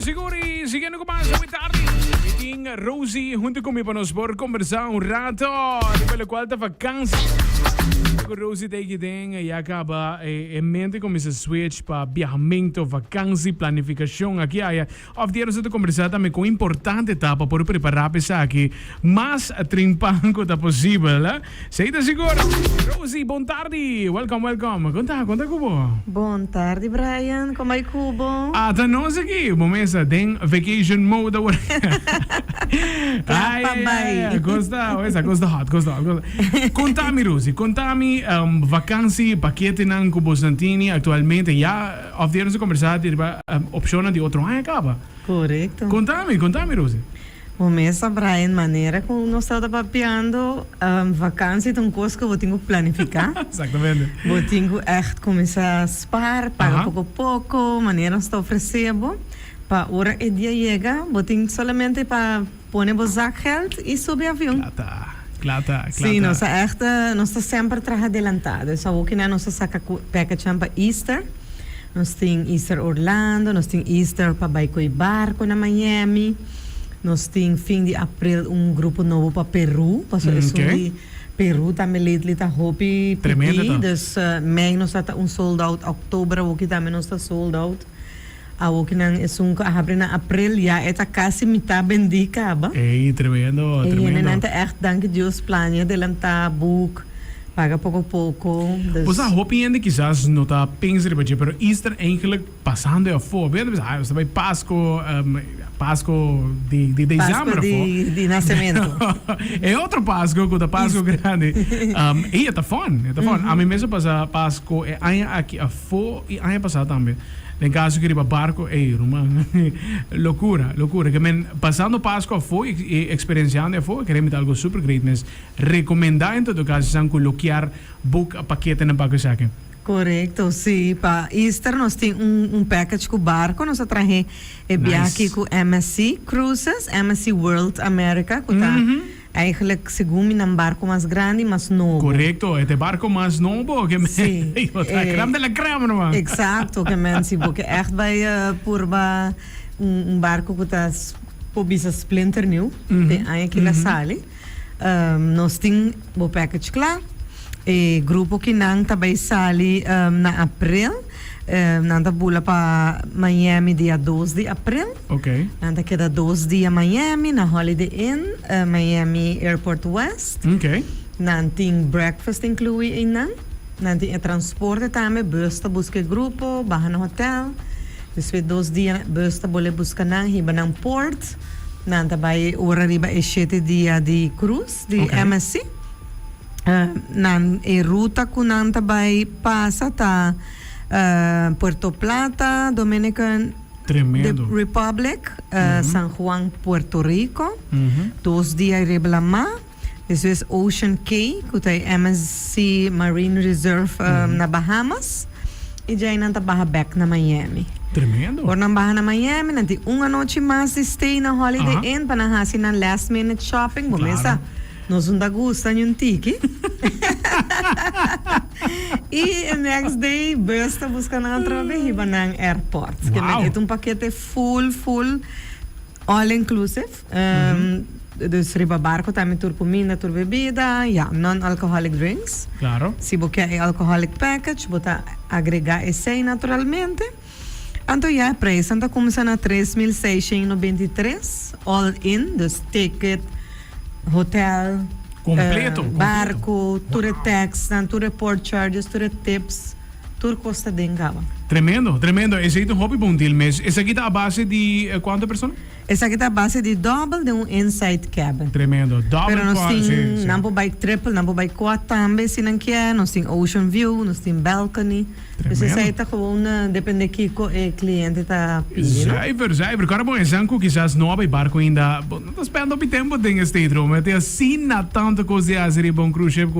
Siguri, siguiendo con más muy tarde. Meeting Rosie junto conmigo nos por conversar un rato. Después de cuarta vacancia. Rosie tegen ding, e acaba em mente começa a switch para viajamento, vacância, planificação aqui aí. Of dia nós conversar também com importante etapa para preparar para aqui mais trimpanco da possível, né? Seita seguro. Rosie, boa tarde. Welcome. Conta Cubo. Boa tarde, Brian. Como é Cubo? Ah, tá nós aqui. Momento den vacation mode agora. Ai, gosta hot. Conta-me, Rosie, conta-me vacância, paquete ng Cubo Santini atualmente. Já, of dia nós conversar de opção de outro ano acaba. Correto. Conta-me, Rosie. Começa, Brian, maneira como nós estamos papiando vacância, então coisa que eu tenho que planificar. Exatamente. Eu tenho echt começar a spar, pagar pouco a pouco, maneira nós estamos oferecendo. Para a hora e dia chega, eu tenho somente para pôr o zakgeld e subir o avião. Claro. Sim, nós estamos sempre adelantados. Só que nós saca package para Easter. Nós temos Easter Orlando, nós temos Easter para Baico e Barco na Miami. Nós temos fim de abril grupo novo para Peru. De Peru também lately está hopi. Tremendo. Dus mei nós está sold out. Outubro aqui também nós está sold out. Aqui nang abre na abril já está quase metade bendicaba. Ei, tremendo. E nanta echt dank Deus planje adelantar book. Paga pouco. Dus hopi ainda quizás não está pensando para pero Easter eigenlijk passando a for. Você vai Páscoa de dezembro. De nascimento. É outro Páscoa, que é Páscoa grande. E é fun. A mim mesmo passa Páscoa e aí aqui a for e aí passar também. No caso que riba barco, loucura. Que men passando Páscoa foi e experienciando foi, queremos algo super great, mas recomendar em todo caso são colocar book a paquete na bagagem. Correto, sim. Para Easter nós temos package com barco, nós traje viagem com MSC Cruises, MSC World America, que está eigenlijk segundo um barco mais grande, mais novo. Correto, este barco mais novo que sim. Creme de la creme, não é? Exato, que mensen porque echt vai por barco que está por bisa splinter new, tem aí que la sale. Nós temos o package claro. E grupo que não também sale na abril, não tá bula para Miami dia 2 de abril. Ok. Não tá queda 2 dias Miami na Holiday Inn, Miami Airport West. Ok. Não tem breakfast incluído em não tem transporte também, bus busca grupo, barra no hotel. Depois 2 dias bus boleh buscar não, riba não port. Não tá vai hora riba e 7 dias de cruise de MSC. Nan ruta que nan também passa tá Puerto Plata, Dominican Republic, San Juan, Puerto Rico, 2 dias em Reblamá, depois Ocean Cay, que tem MSC Marine Reserve na Bahamas, e já nan tá back na Miami. Tremendo. Por nan na Miami, nan tem uma noite mais de stay na Holiday Inn, para na na last minute shopping, começa. Nós não dá gosto um tique. E next day, basta buscar na outra riba na airport. Que é paquete full, all inclusive. Dus riba barco também tur comida, tur bebida, non-alcoholic drinks. Claro. Se você quer alcoholic package, você agregar esse naturalmente. Então, o preço está começando a 3.693 all in, dus ticket, hotel, completo. Barco, tour tax, tour port charges, tour tips, tour costa de engaba. Tremendo. Esse é um hobby bom deal, mas esse aqui está a base de quantas pessoas? Esse aqui está a base de double de inside cabin. Tremendo. Double. Pero nós temos não bike triple, não bike quad também, se não quer, nós temos ocean view, nós temos balcony. Dus esse aí está gewoon, depende que o cliente está pedindo. Zuiver. Cara, bom, exemplo, quizás não há barco ainda, não está esperando o tempo de state room, mas tem assim na tanto coisa a ser bom cruise ship,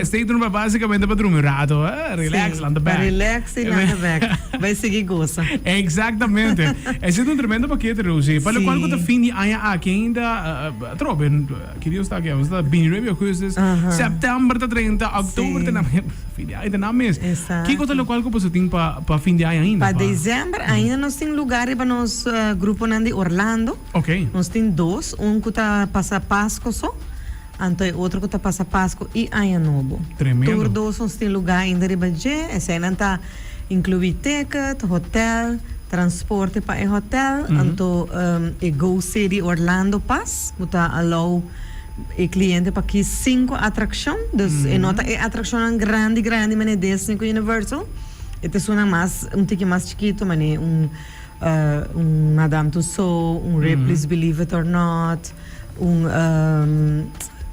state room é basicamente para dormir rato, relax lá no back. Relax e lá no back. Vai seguir gosta. Exatamente. Esse é um tremendo paquete, Rosie. Para lo Sim. qual que tá fim de ano aqui ainda, trobe, que Deus está aqui, está bem, augustus, setembro tá 30, outubro tá na fim de ano tá na mês. Exato. Que coisa lo qual que você tem para fim de ano ainda? Para dezembro, ainda nós temos lugares para nós grupo de Orlando. Ok. Nós temos dois, que está passa Páscoa só, então outro que está passa Páscoa e Ano Novo. Tremendo. Todos dois nós temos lugar ainda de budget, essa ainda está incluir ticket, hotel, transporte para o hotel, então Go City Orlando Pass, que está allow o cliente para que 5 atrações, então nota é atração grande, mas é Disney com Universal. Este é um ticket mais chiquito, mas é Madame Tussauds, Ripley's Believe It or Not,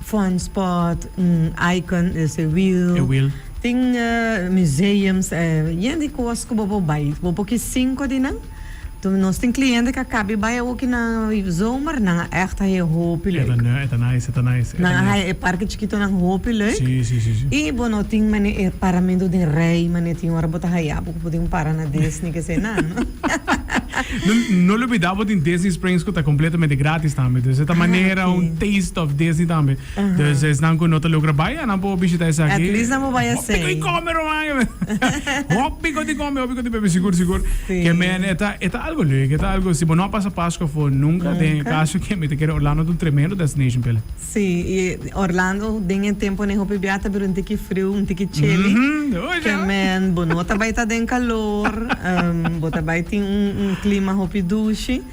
Fun Spot, Icon, esse Wheel. Tem museums, gente que coisas que vou vai, vou porque 5 de não. Então nós tem cliente que acaba vai aqui na zomer, na echt é hope leuk. É nice. Na é parque chiquito na hope leuk. Sim. E bom, não tem mane paramento de rei, mane tem hora botar raia, porque podemos parar na Disney que sei não. Não olvidava de Disney Springs que está completamente grátis também. De certa maneira, taste of Disney também. Então, se não conhece o lugar, vai, não pode visitar isso aqui. At least não vai assim. Hoppi que comer, mano. Hoppi que comer, beber, seguro. Que, man, é algo leuk, é algo, se não passa Páscoa, for nunca tem caso que me te quer Orlando é um tremendo destination, pela. Sim, e Orlando, tem tempo nem hopi biata, pero um tique frio, um tique chilly. Que, man, bonota vai estar em calor, bota vai ter clima hopi duche.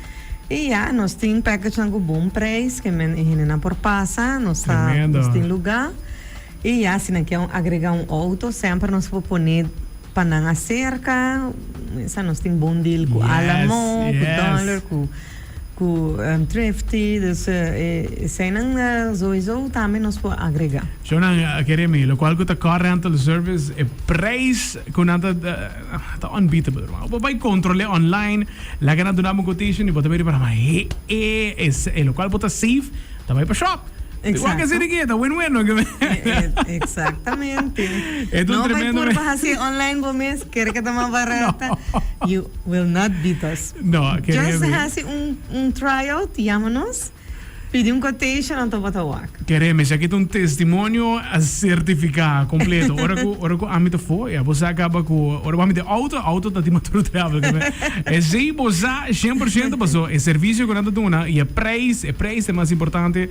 E nós temos package com bom preço, que man, não por passa, nós temos lugar. E se não quer agregar auto, sempre nós vamos pôr para na cerca, nós temos bom deal com Alamo, com Dollar, com Thrifty, sem sowieso também nós vamos agregar. Zo dan Keremi, lo qual que tá car rental service é preço que não tá unbeatable. Ou vai controlar online, lá que não dá quotation e bota ver para mais lo qual bota safe, tá vai para shop. Igual que se riqueta, win-win, ¿no? Exactamente. No vai por así online, Gomes, quer que está más barata. You will not beat us. No, just así tryout, llámanos, pide quotation, não bota wak. Queremos, aqui tem testemunho certificado completo. Ora que a mim foi, você acaba com, ora a mim auto tá de motor travel. É sim, você 100% passou. É serviço que não tá dando, e é preço é mais importante.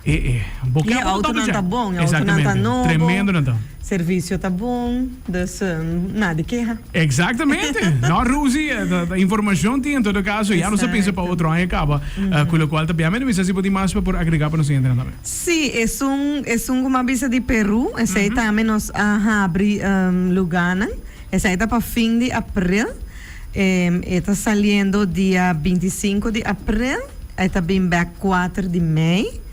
E o auto não está bom, o auto não está novo. Tremendo não está. Serviço está bom, nada de queixa. Exatamente. Não, Rosie, a informação tem em todo caso, já não se pensa para outro ano acaba. Com o qual também, mas se pode mais para agregar para nós entrar também. Sim, é uma visa de Peru, essa aí também nós abre lugar, essa aí está para fim de abril, está saindo dia 25 de abril, está bem back 4 de maio.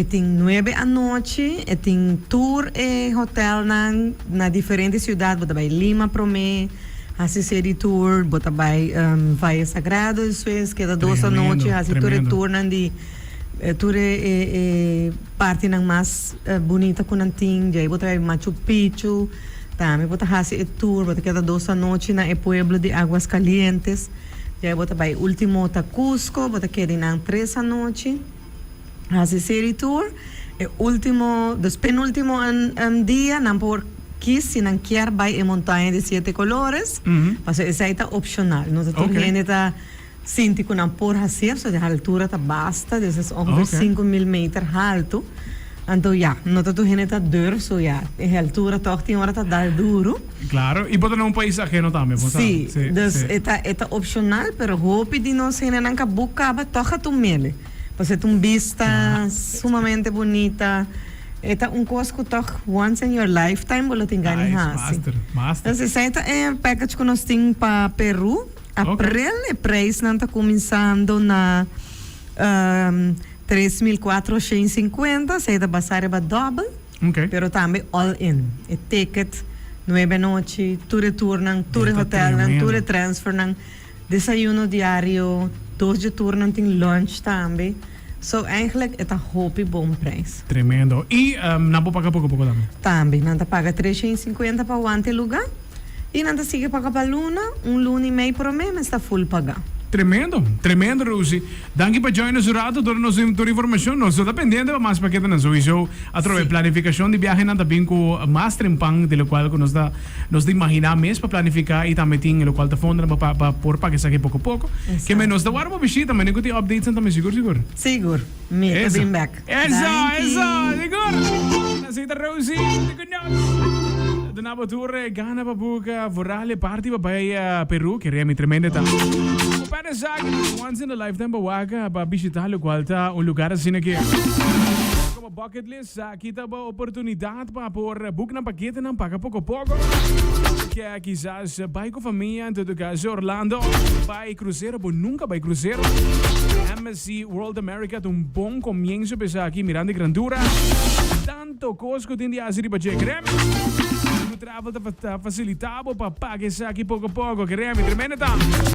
Tem 9 à noite, tem tour e hotel na diferentes cidades, bota vai Lima, Promé, assistir tour, bota vai Valle Sagrado, isso é, queda 2 à noite, assistir tour de tour parte mais bonita com nanting, já bota vai Machu Picchu, também bota assistir tour, bota queda 2 à noite na pueblo de Aguas Calientes, já bota vai último ta Cusco, bota queda na 3 à noite. Assistir tour, dos penúltimo dia, não por quis, se não quer, vai em montanha de 7 colores, mas essa está opcional. Nós estamos está sinto que não por fazer, so a altura está basta, desses ongeveer 5.000 metros alto. Então, não está duro, so a altura toch tem hora está dar duro. Claro, e pode não um país ajeno também, sim, está opcional, pero hope de nós não que buscava toca tu mele. Você tem uma vista sumamente bonita. É coisa que toca once in your lifetime, você tem ganho master. Então, essa é um package que nós temos para Peru. Abril, o preço não está começando na 3.450, se é basar para double, pero também all in. É ticket, 9 noite, tour retorno, tour hotel, tour transfer, desayuno diário, 2 de turno, tem lunch também. So, eigenlijk é hoop bom preço. Tremendo. E não pode pagar pouco também? Também, não paga 350 para o ante lugar. E não sigue pagar para luna, luna e meio por mês, mas está full pagar. Tremendo, Rosie. Dank je voor joinen zo rato door nos door informação. Nós está pendente para mais paquete na sowieso através planificação de viagem na também com mais trempang de lo qual nos de imaginar mês para planificar e também tem lo qual tá fundo para por pagar aqui pouco a pouco. Que menos da warma visita, mas nem que te updates também seguro. Seguro. Me to bring back. Seguro. Nasita Rosie. Danabo tour Ghana babuka vorale party bij Peru que realmente tremenda tá. Para zaken once in a lifetime bawaga para visitar lo qual tá lugar assim aqui. Como bucket list, aqui tá uma oportunidade para por book na paquete não paga pouco que quizás vai com família em todo caso Orlando vai cruzeiro por nunca vai cruzeiro. MSC World America tem bom comienzo para aqui mirando a grandura. Tanto coisa que tem de fazer para chegar. O travel está facilitado para pagar aqui pouco a pouco, que realmente tremenda tá.